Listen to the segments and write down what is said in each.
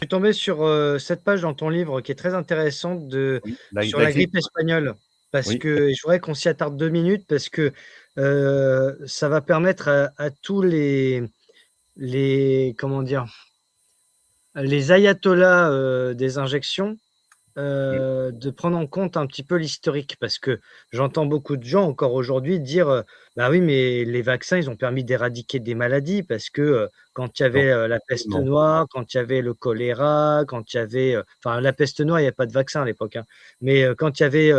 suis tombé sur cette page dans ton livre qui est très intéressante Oui, sur la la grippe. grippe espagnole. Parce Oui, que je voudrais qu'on s'y attarde 2 minutes parce que ça va permettre à tous comment dire, les ayatollahs des injections oui, de prendre en compte un petit peu l'historique. Parce que j'entends beaucoup de gens encore aujourd'hui dire, «Bah oui, mais les vaccins, ils ont permis d'éradiquer des maladies» parce que, quand il y non, avait, la peste absolument. noire, quand il y avait le choléra, quand il y avait, enfin la peste noire, il y avait pas de vaccin à l'époque, hein, mais, quand il y avait,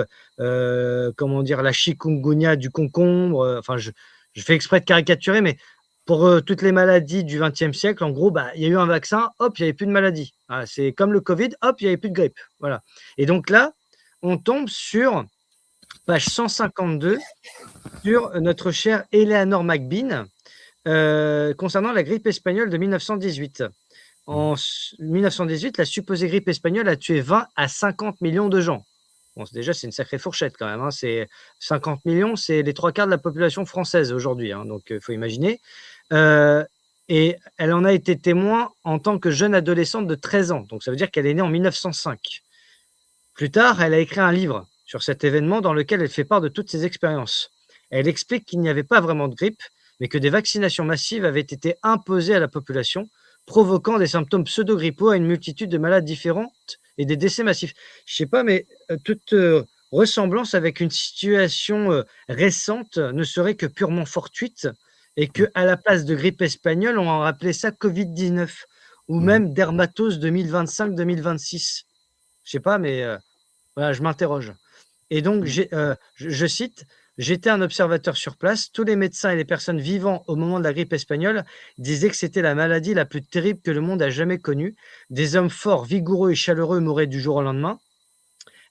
comment dire? La chikungunya du concombre, enfin je fais exprès de caricaturer, mais pour, toutes les maladies du XXe siècle, en gros, bah, il y a eu un vaccin, hop, il y avait plus de maladie. Voilà, c'est comme le covid, hop, il y avait plus de grippe. Voilà. Et donc là, on tombe sur page 152 sur notre chère Eleanor McBean, concernant la grippe espagnole de 1918. Mmh. En 1918, la supposée grippe espagnole a tué 20 à 50 millions de gens. Bon, déjà, c'est une sacrée fourchette quand même, hein. C'est 50 millions, c'est les 3 quarts de la population française aujourd'hui, hein, donc il faut imaginer. Heu et elle en a été témoin en tant que jeune adolescente de 13 ans, donc ça veut dire qu'elle est née en 1905. Plus tard, elle a écrit un livre sur cet événement dans lequel elle fait part de toutes ses expériences. Elle explique qu'il n'y avait pas vraiment de grippe, mais que des vaccinations massives avaient été imposées à la population, provoquant des symptômes pseudo-grippaux à une multitude de malades différentes et des décès massifs. Je sais pas, mais toute ressemblance avec une situation récente ne serait que purement fortuite et Mmh. que, à la place de grippe espagnole, on a appelé ça Covid-19 ou Mmh. même dermatose 2025-2026. Je sais pas, mais voilà, je m'interroge. Et donc Mmh. je cite: «J'étais un observateur sur place. Tous les médecins et les personnes vivant au moment de la grippe espagnole disaient que c'était la maladie la plus terrible que le monde a jamais connue. Des hommes forts, vigoureux et chaleureux mouraient du jour au lendemain.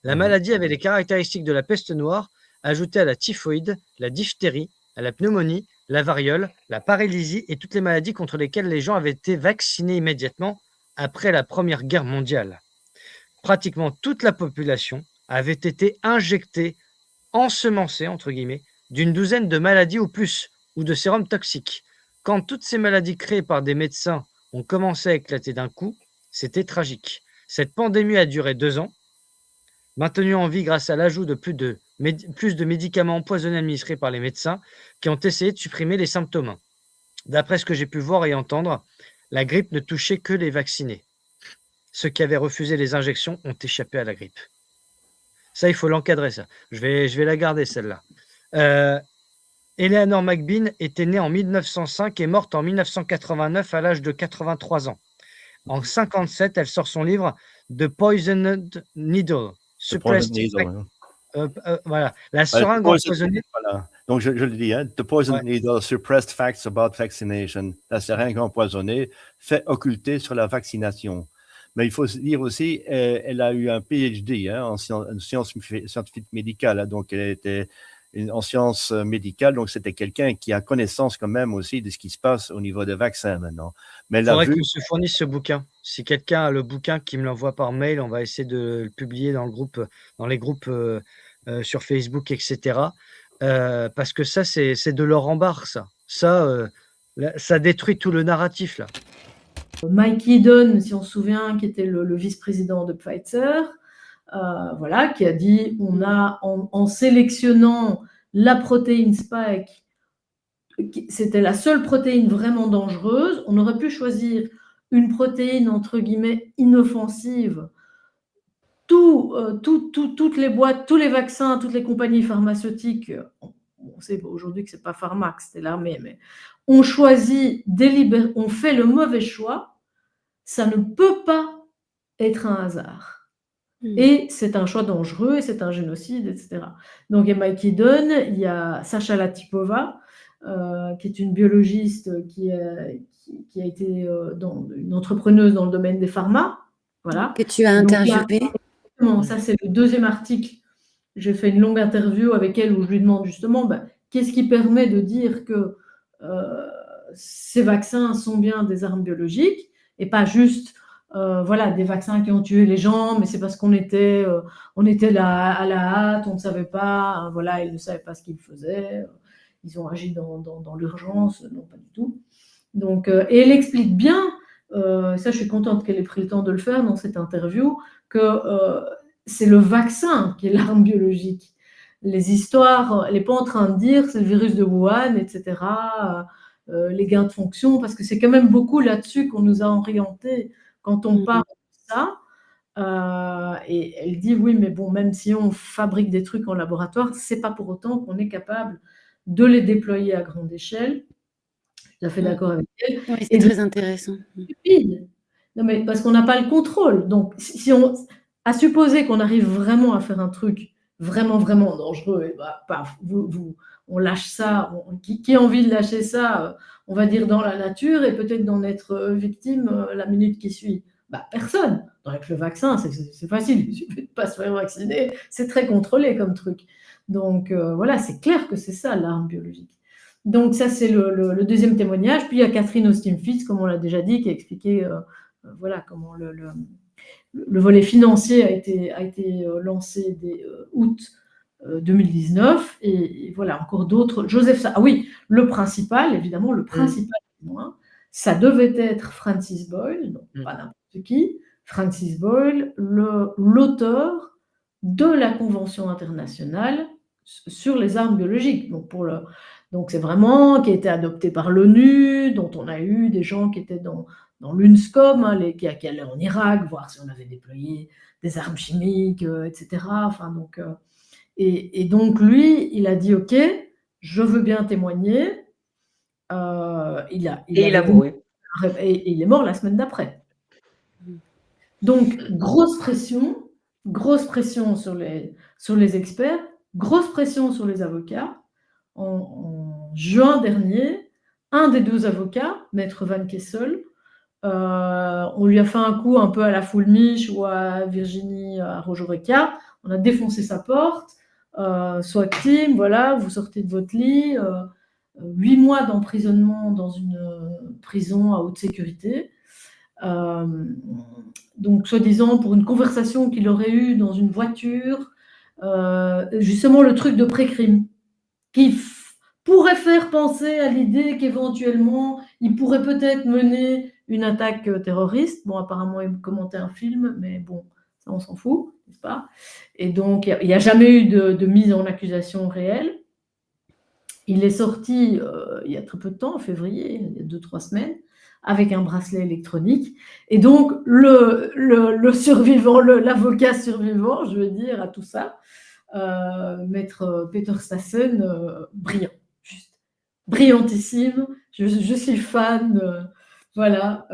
La Mmh. maladie avait les caractéristiques de la peste noire, ajoutées à la typhoïde, la diphtérie, à la pneumonie, la variole, la paralysie et toutes les maladies contre lesquelles les gens avaient été vaccinés immédiatement après la Première Guerre mondiale. Pratiquement toute la population avait été injectée, ensemencée entre guillemets, d'une douzaine de maladies ou plus, ou de sérums toxiques. Quand toutes ces maladies créées par des médecins ont commencé à éclater d'un coup, c'était tragique. Cette pandémie a duré 2 ans, maintenue en vie grâce à l'ajout de plus de médicaments empoisonnés administrés par les médecins qui ont essayé de supprimer les symptômes. D'après ce que j'ai pu voir et entendre, la grippe ne touchait que les vaccinés. Ceux qui avaient refusé les injections ont échappé à la grippe. Ça, il faut l'encadrer, ça. Je vais la garder, celle-là. Heu, Eleanor McBean était née en 1905 et morte en 1989 à l'âge de 83 ans. En 57, elle sort son livre The Poisoned Needle, The Poison Suppressed Needle, Effect, hein. voilà, la The seringue Poison empoisonnée. voilà. Donc je le dis, hein, The Poison Ouais, Needle, Suppressed Facts About Vaccination. La seringue empoisonnée, fait occulter sur la vaccination. Mais il faut se dire aussi, elle a eu un PhD, hein, en sciences scientifiques médicales, hein, donc elle était en sciences médicales, donc c'était quelqu'un qui a connaissance quand même aussi de ce qui se passe au niveau des vaccins maintenant. Mais elle a faudrait vu, qu'on se fournisse ce bouquin. Si quelqu'un a le bouquin, qu'il me l'envoie par mail, on va essayer de le publier dans le groupe, dans les groupes, sur Facebook et cetera. Parce que ça, c'est de l'or en barre, ça. Ça, là, ça détruit tout le narratif, là. Mike Yeadon, si on se souvient, qui était le vice-président de Pfizer, voilà, qui a dit on a en sélectionnant la protéine Spike, c'était la seule protéine vraiment dangereuse, on aurait pu choisir une protéine entre guillemets inoffensive. Toutes les boîtes, tous les vaccins, toutes les compagnies pharmaceutiques, on sait aujourd'hui que c'est pas Pharmax, c'était l'armée, mais on choisit on fait le mauvais choix. Ça ne peut pas être un hasard. Et c'est un choix dangereux, et c'est un génocide, etc. Donc il y a Mike Yeadon, il y a Sacha Latipova, qui est une biologiste qui a été une entrepreneuse dans le domaine des pharma. Voilà. Que tu as Et donc là, interviewé. ça c'est le deuxième article. J'ai fait une longue interview avec elle où je lui demande justement qu'est-ce qui permet de dire que ces vaccins sont bien des armes biologiques et pas juste voilà, des vaccins qui ont tué les gens, mais c'est parce qu'on était là à la hâte, on ne savait pas, hein, voilà, ils ne savaient pas ce qu'ils faisaient, ils ont agi dans l'urgence, non pas du tout. Donc, et elle explique bien ça je suis contente qu'elle ait pris le temps de le faire dans cette interview, que c'est le vaccin qui est l'arme biologique. Les histoires, elle n'est pas en train de dire c'est le virus de Wuhan, etc., les gains de fonction, parce que c'est quand même beaucoup là-dessus qu'on nous a orientés quand on parle de ça. Et elle dit oui, mais bon, même si on fabrique des trucs en laboratoire, c'est pas pour autant qu'on est capable de les déployer à grande échelle. Je suis tout à fait d'accord avec elle. Oui, c'est Et très intéressant. stupide. Non, mais parce qu'on n'a pas le contrôle. Donc, si on, à supposer qu'on arrive vraiment à faire un truc vraiment, vraiment dangereux, et bah, paf, on lâche ça. Qui a envie de lâcher ça, on va dire, dans la nature et peut-être d'en être victime la minute qui suit? Bah, personne. Avec le vaccin, c'est facile. Il suffit de ne pas se faire vacciner. C'est très contrôlé comme truc. Donc, voilà, c'est clair que c'est ça, l'arme biologique. Donc, ça, c'est le deuxième témoignage. Puis, il y a Catherine Austin-Fitts, comme on l'a déjà dit, qui a expliqué voilà, comment le volet financier a été lancé dès août 2019. Et voilà, encore d'autres. Ah oui, le principal, évidemment, le principal témoin, ça devait être Francis Boyle, donc pas n'importe qui. Francis Boyle, l'auteur de la Convention internationale sur les armes biologiques. Donc c'est vraiment qui a été adopté par l'ONU, dont on a eu des gens qui étaient dans l'UNSCOM, hein, qui allaient en Irak, voir si on avait déployé des armes chimiques, etc. Enfin, donc, et donc lui, il a dit ok, je veux bien témoigner. Il a mouru. Et il est mort la semaine d'après. Donc grosse pression sur les experts, grosse pression sur les avocats. En juin dernier, un des deux avocats, Maître Van Kessel, on lui a fait un coup un peu à la Fulmich ou à Virginie à Rojoreca. On a défoncé sa porte. Soit team, voilà, vous sortez de votre lit. 8 mois d'emprisonnement dans une prison à haute sécurité. Donc, soi-disant, pour une conversation qu'il aurait eue dans une voiture, justement le truc de pré-crime, qui pourrait faire penser à l'idée qu'éventuellement, il pourrait peut-être mener une attaque terroriste. Bon, apparemment, il commentait un film, mais bon, ça, on s'en fout, n'est-ce pas? Et donc, il n'y a jamais eu de mise en accusation réelle. Il est sorti il y a très peu de temps, en février, il y a 2-3 semaines, avec un bracelet électronique. Et donc, le survivant, l'avocat survivant, je veux dire, à tout ça, Maître Peter Stassen, brillant, juste brillantissime. Je suis fan, voilà,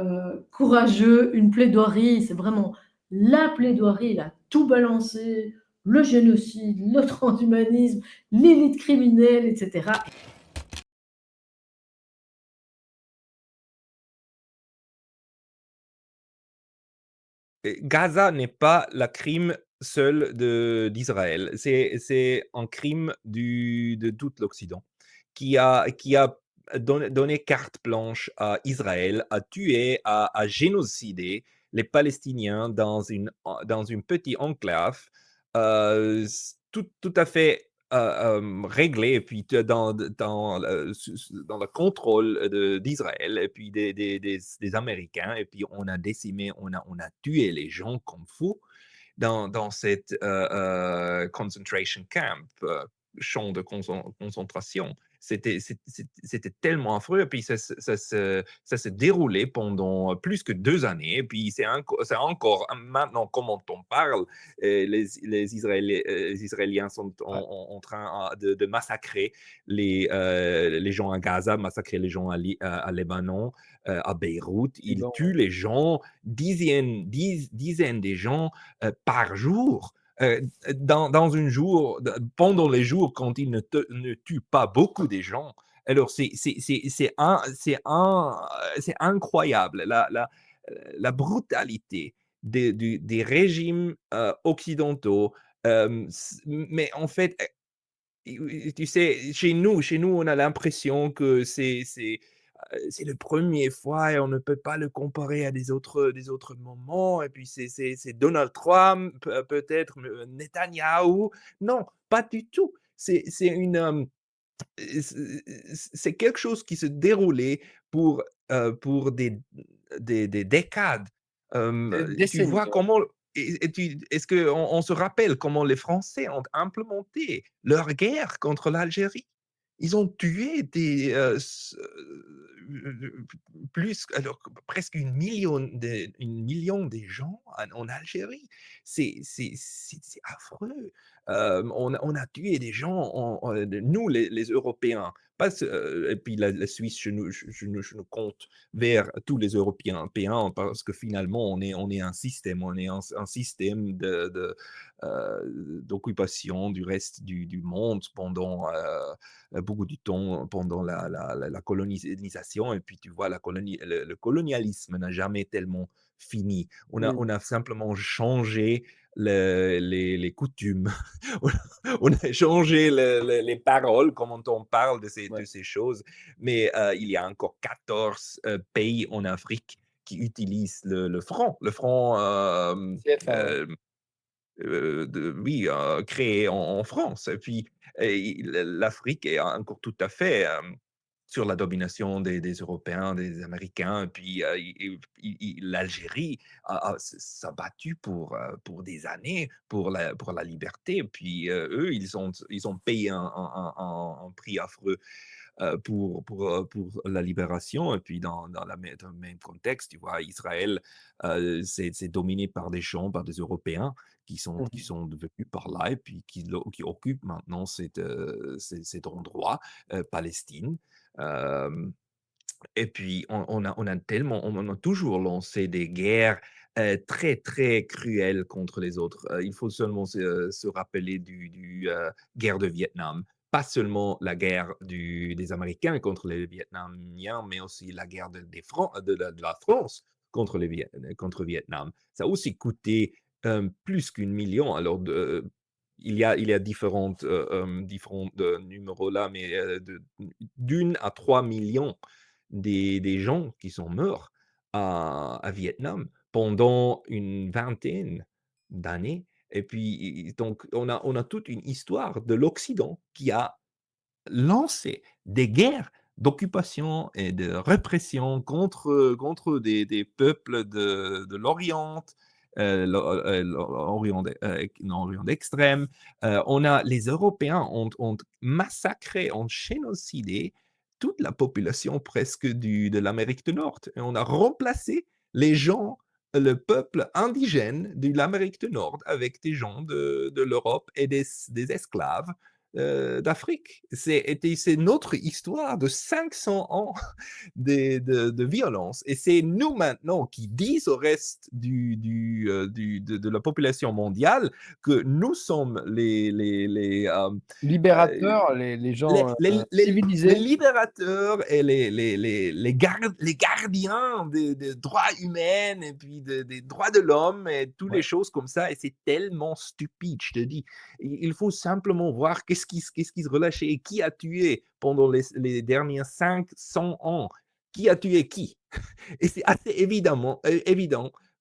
courageux, une plaidoirie, c'est vraiment la plaidoirie, il a tout balancé, le génocide, le transhumanisme, l'élite criminelle, etc. Gaza n'est pas le crime seul d'Israël. C'est un crime de tout l'Occident qui a donné carte blanche à Israël, à tuer, à génocider les Palestiniens dans une petite enclave tout à fait réglé, et puis dans le contrôle d'Israël, et puis des Américains, et puis on a décimé, on a tué les gens comme fous dans cette concentration camp, champ de concentration. C'était tellement affreux, et puis ça s'est déroulé pendant plus que 2 années, et puis c'est encore, maintenant, comment on parle, les Israéliens sont en train de massacrer les gens à Gaza, massacrer les gens à Libanon, à Beyrouth. Ils tuent les gens, dizaines des gens par jour. Dans un jour, pendant les jours quand il ne tue pas beaucoup de gens. Alors, c'est incroyable, la brutalité des régimes occidentaux. Mais en fait, tu sais, chez nous, on a l'impression que c'est la première fois et on ne peut pas le comparer à des autres moments. Et puis c'est Donald Trump, peut-être Netanyahou. Non, pas du tout. C'est quelque chose qui se déroulait pour des des décades. Tu décennies, vois ouais. comment est-ce qu'on se rappelle comment les Français ont implémenté leur guerre contre l'Algérie? Ils ont tué plus alors presque 1 million de gens en Algérie. C'est affreux. On a tué des gens, nous les Européens, pas et puis la Suisse, je nous compte vers tous les Européens parce que finalement on est un système, on est un système d'occupation du reste du monde pendant beaucoup du temps pendant la colonisation. Et puis tu vois, le colonialisme n'a jamais tellement fini. On a, Mm. on a simplement changé les coutumes. On a changé les paroles, comment on parle de Ouais. ces choses. Mais il y a encore 14 pays en Afrique qui utilisent le franc. Le franc, CFA, ouais. oui, créé en France. Et puis, l'Afrique est encore tout à fait sur la domination des Européens, des Américains. Et puis, l'Algérie s'est battue pour des années pour la liberté. Et puis, eux, ils ont payé un prix affreux pour la libération. Et puis, dans le même contexte, tu vois, Israël, c'est dominé par des gens, par des Européens qui sont devenus par là et puis qui occupent maintenant cet endroit, Palestine. Euh, et puis, on a toujours lancé des guerres très, très cruelles contre les autres. Il faut seulement se rappeler guerre de Vietnam. Pas seulement la guerre des Américains contre les Vietnamiens, mais aussi la guerre de la France contre Vietnam. Ça a aussi coûté plus qu'1 million. Alors, il y a différents numéros là, mais d'1 à 3 millions des gens qui sont morts à Vietnam pendant une vingtaine d'années. Et puis, donc, on a toute une histoire de l'Occident qui a lancé des guerres d'occupation et de répression contre des peuples de l'Orient, l'Orient extrême. Les Européens ont massacré, ont génocidé toute la population presque de l'Amérique du Nord. Et on a remplacé les gens, le peuple indigène de l'Amérique du Nord avec des gens de l'Europe et des esclaves d'Afrique. C'est notre histoire de 500 ans de violence. Et c'est nous maintenant qui disons au reste de la population mondiale que nous sommes Libérateurs, les gens les civilisés. libérateurs et les gardiens des droits humains et puis des droits de l'homme et toutes les Ouais. choses comme ça. Et c'est tellement stupide, je te dis. Il faut simplement voir qu'est-ce qui se relâchait et qui a tué pendant les derniers 500 ans. Qui a tué qui? Et c'est assez évident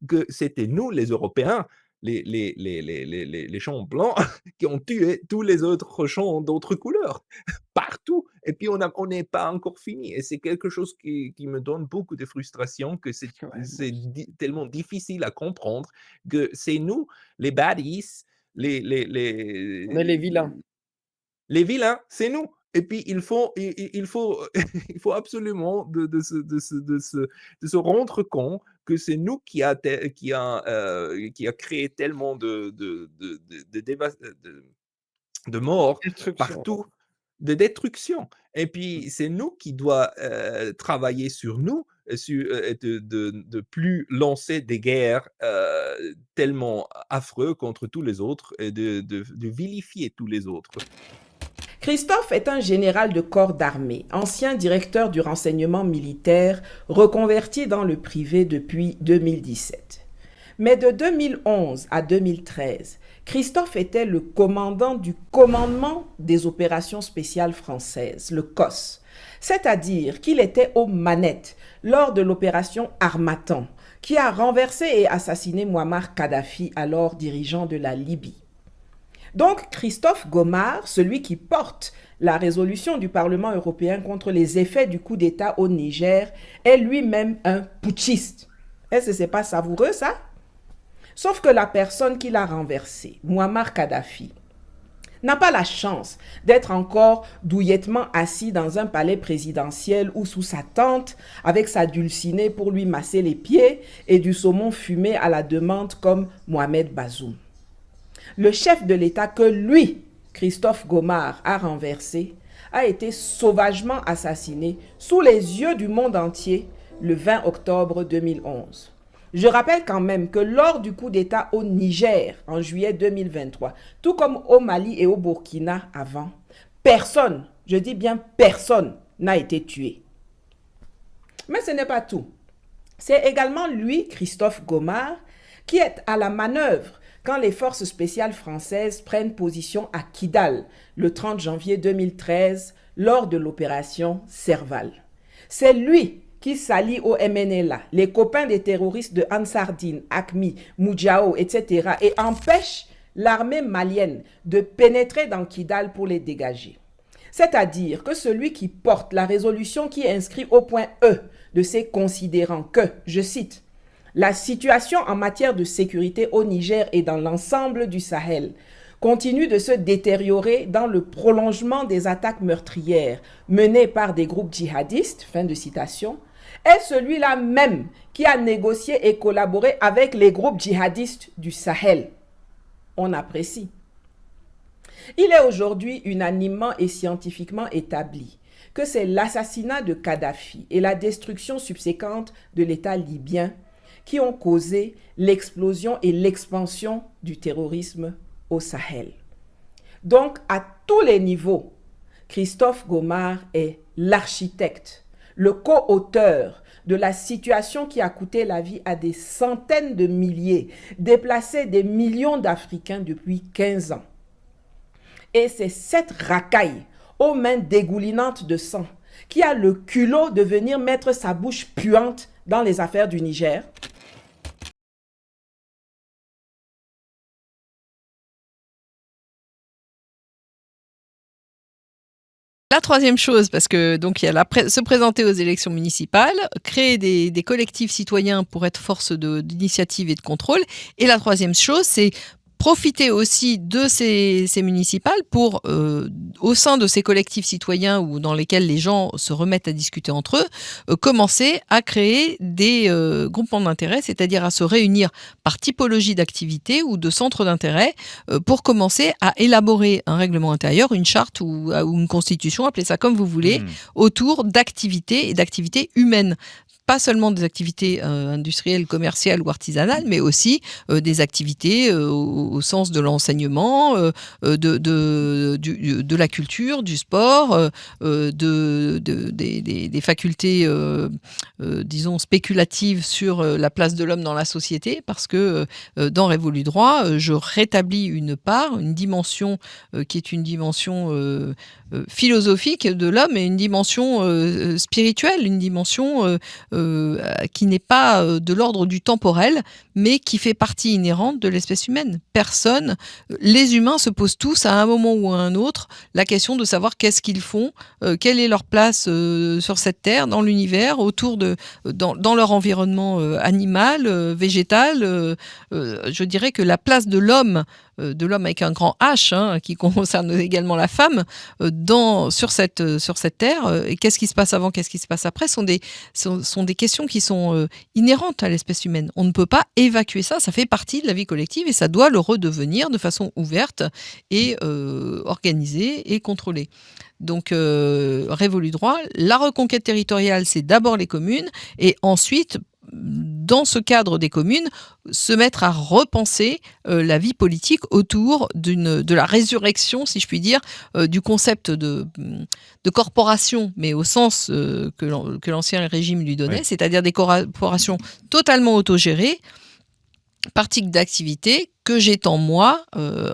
que c'était nous, les Européens, les champs blancs, qui ont tué tous les autres champs d'autres couleurs, partout. Et puis, on n'est pas encore fini. Et c'est quelque chose qui me donne beaucoup de frustration, que c'est Ouais, moi c'est aussi. tellement difficile à comprendre que c'est nous, les baddies, les, les, On est les les, vilains. les vilains, c'est nous. Et puis, il faut, il faut absolument de se rendre compte que c'est nous qui a créé tellement de morts Destruction. partout, de destruction. Et puis, c'est nous qui doit travailler sur nous, et de plus lancer des guerres tellement affreux contre tous les autres et de vilifier tous les autres. Christophe est un général de corps d'armée, ancien directeur du renseignement militaire, reconverti dans le privé depuis 2017. Mais de 2011 à 2013, Christophe était le commandant du commandement des opérations spéciales françaises, le COS, c'est-à-dire qu'il était aux manettes lors de l'opération Harmattan, qui a renversé et assassiné Muammar Kadhafi, alors dirigeant de la Libye. Donc, Christophe Gomard, celui qui porte la résolution du Parlement européen contre les effets du coup d'État au Niger, est lui-même un putschiste. Est-ce que c'est pas savoureux, ça? Sauf que la personne qui l'a renversé, Muammar Kadhafi, n'a pas la chance d'être encore douillettement assis dans un palais présidentiel ou sous sa tente avec sa dulcinée pour lui masser les pieds et du saumon fumé à la demande comme Mohamed Bazoum. Le chef de l'État que lui, Christophe Gomard, a renversé, a été sauvagement assassiné sous les yeux du monde entier le 20 octobre 2011. Je rappelle quand même que lors du coup d'État au Niger en juillet 2023, tout comme au Mali et au Burkina avant, personne, je dis bien personne, n'a été tué. Mais ce n'est pas tout. C'est également lui, Christophe Gomard, qui est à la manœuvre quand les forces spéciales françaises prennent position à Kidal le 30 janvier 2013 lors de l'opération Serval. C'est lui qui s'allie au MNLA, les copains des terroristes de Ansardine, Acmi, Moudjao, etc. et empêche l'armée malienne de pénétrer dans Kidal pour les dégager. C'est-à-dire que celui qui porte la résolution qui inscrit au point E de ses considérants que, je cite, « La situation en matière de sécurité au Niger et dans l'ensemble du Sahel continue de se détériorer dans le prolongement des attaques meurtrières menées par des groupes djihadistes, fin de citation, est celui-là même qui a négocié et collaboré avec les groupes djihadistes du Sahel. » On apprécie. Il est aujourd'hui unanimement et scientifiquement établi que c'est l'assassinat de Kadhafi et la destruction subséquente de l'État libyen qui ont causé l'explosion et l'expansion du terrorisme au Sahel. Donc, à tous les niveaux, Christophe Gomard est l'architecte, le co-auteur de la situation qui a coûté la vie à des centaines de milliers, déplacé des millions d'Africains depuis 15 ans. Et c'est cette racaille aux mains dégoulinantes de sang qui a le culot de venir mettre sa bouche puante dans les affaires du Niger. La troisième chose, parce que donc il y a se présenter aux élections municipales, créer des collectifs citoyens pour être force d'initiative et de contrôle. Et la troisième chose, c'est profiter aussi de ces municipales pour, au sein de ces collectifs citoyens ou dans lesquels les gens se remettent à discuter entre eux, commencer à créer des groupements d'intérêt, c'est-à-dire à se réunir par typologie d'activité ou de centre d'intérêt pour commencer à élaborer un règlement intérieur, une charte ou une constitution, appelez ça comme vous voulez, autour d'activités et d'activités humaines. Pas seulement des activités industrielles, commerciales ou artisanales, mais aussi des activités au sens de l'enseignement, de la culture, du sport, des facultés, disons, spéculatives sur la place de l'homme dans la société, parce que dans Révolu Droit, je rétablis une dimension qui est une dimension philosophique de l'homme et une dimension spirituelle, une dimension qui n'est pas de l'ordre du temporel, mais qui fait partie inhérente de l'espèce humaine. Les humains se posent tous à un moment ou à un autre la question de savoir qu'est-ce qu'ils font, quelle est leur place sur cette terre, dans l'univers, dans leur environnement animal, végétal. Je dirais que la place de l'homme avec un grand H, qui concerne également la femme, sur cette terre. Et qu'est-ce qui se passe avant, qu'est-ce qui se passe après, sont des questions qui sont inhérentes à l'espèce humaine. On ne peut pas évacuer ça, ça fait partie de la vie collective et ça doit le redevenir de façon ouverte et organisée et contrôlée. Donc, Révolu Droit, la reconquête territoriale, c'est d'abord les communes et ensuite, dans ce cadre des communes, se mettre à repenser la vie politique autour de la résurrection, si je puis dire, du concept de corporation, mais au sens que l'ancien régime lui donnait, c'est-à-dire des corporations totalement autogérées, parties d'activité, que j'étends moi,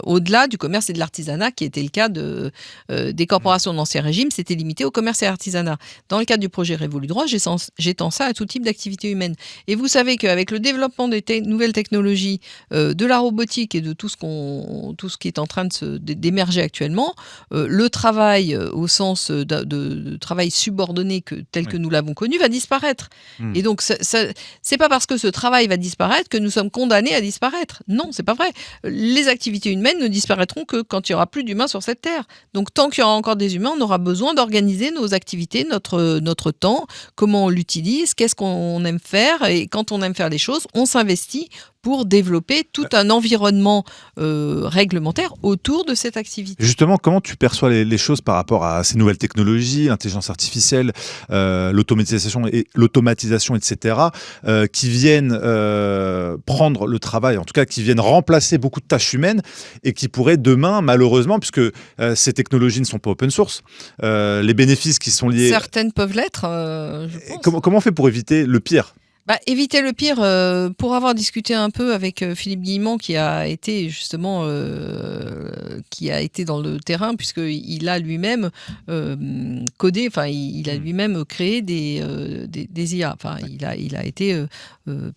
au-delà du commerce et de l'artisanat, qui était le cas des corporations d'Ancien Régime, c'était limité au commerce et à l'artisanat. Dans le cadre du projet Révolu Droit, j'étends ça à tout type d'activité humaine. Et vous savez qu'avec le développement des nouvelles technologies, de la robotique et de tout ce qui est en train d'émerger actuellement, le travail au sens de travail subordonné tel que nous l'avons connu va disparaître. Et donc, c'est pas parce que ce travail va disparaître que nous sommes condamnés à disparaître. Non, c'est pas vrai. Les activités humaines ne disparaîtront que quand il n'y aura plus d'humains sur cette terre. Donc, tant qu'il y aura encore des humains, on aura besoin d'organiser nos activités, notre temps, comment on l'utilise, qu'est-ce qu'on aime faire. Et quand on aime faire les choses, on s'investit pour développer tout un environnement réglementaire autour de cette activité. Justement, comment tu perçois les choses par rapport à ces nouvelles technologies, l'intelligence artificielle, l'automatisation, etc., qui viennent prendre le travail, en tout cas qui viennent remplacer beaucoup de tâches humaines et qui pourraient demain, malheureusement, puisque ces technologies ne sont pas open source, les bénéfices qui sont liés... Certaines peuvent l'être, je pense. Comment on fait pour éviter le pire ? Éviter le pire, pour avoir discuté un peu avec Philippe Guillemont, qui a été justement qui a été dans le terrain, puisqu'il a lui-même codé, enfin il a lui-même créé des IA. Enfin, il a été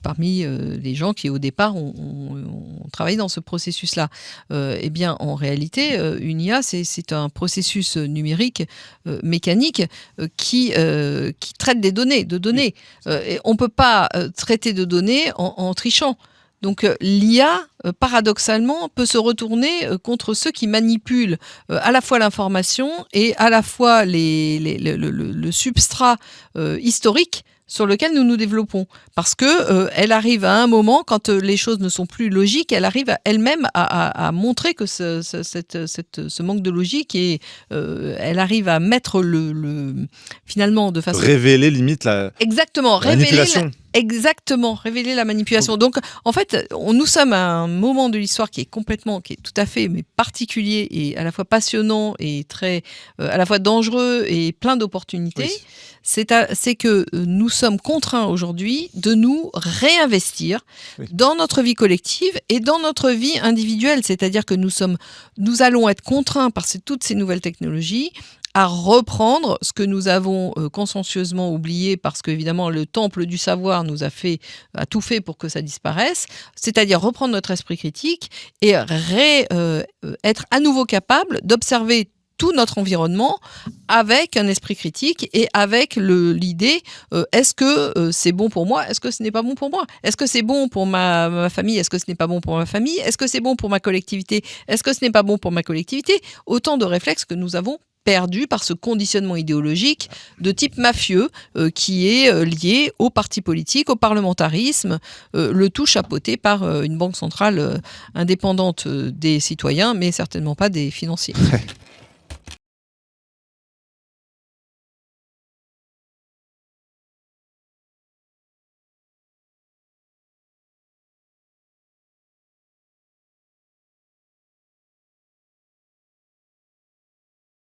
parmi les gens qui au départ ont travaillé dans ce processus-là. Eh bien, en réalité, une IA, c'est un processus numérique, mécanique, qui traite des données, et on peut pas traiter de données en trichant. Donc l'IA, paradoxalement, peut se retourner contre ceux qui manipulent à la fois l'information et à la fois le substrat historique sur lequel nous nous développons. Parce que elle arrive à un moment, quand les choses ne sont plus logiques, elle arrive elle-même à montrer que ce manque de logique, et elle arrive à mettre finalement de façon... Révéler limite la manipulation. Exactement, révéler la manipulation. Donc, en fait, nous sommes à un moment de l'histoire qui est tout à fait, mais particulier, et à la fois passionnant et très, à la fois dangereux et plein d'opportunités. Oui. C'est que nous sommes contraints aujourd'hui de nous réinvestir dans notre vie collective et dans notre vie individuelle. C'est-à-dire que nous allons être contraints par toutes ces nouvelles technologies à reprendre ce que nous avons consciencieusement oublié, parce qu'évidemment le temple du savoir a tout fait pour que ça disparaisse, c'est-à-dire reprendre notre esprit critique et être à nouveau capable d'observer tout notre environnement avec un esprit critique et avec l'idée est-ce que c'est bon pour moi, est-ce que ce n'est pas bon pour moi, est-ce que c'est bon pour ma famille, est-ce que ce n'est pas bon pour ma famille, est-ce que c'est bon pour ma collectivité, est-ce que ce n'est pas bon pour ma collectivité. Autant de réflexes que nous avons perdu par ce conditionnement idéologique de type mafieux qui est lié aux partis politiques, au parlementarisme, le tout chapeauté par une banque centrale indépendante des citoyens, mais certainement pas des financiers.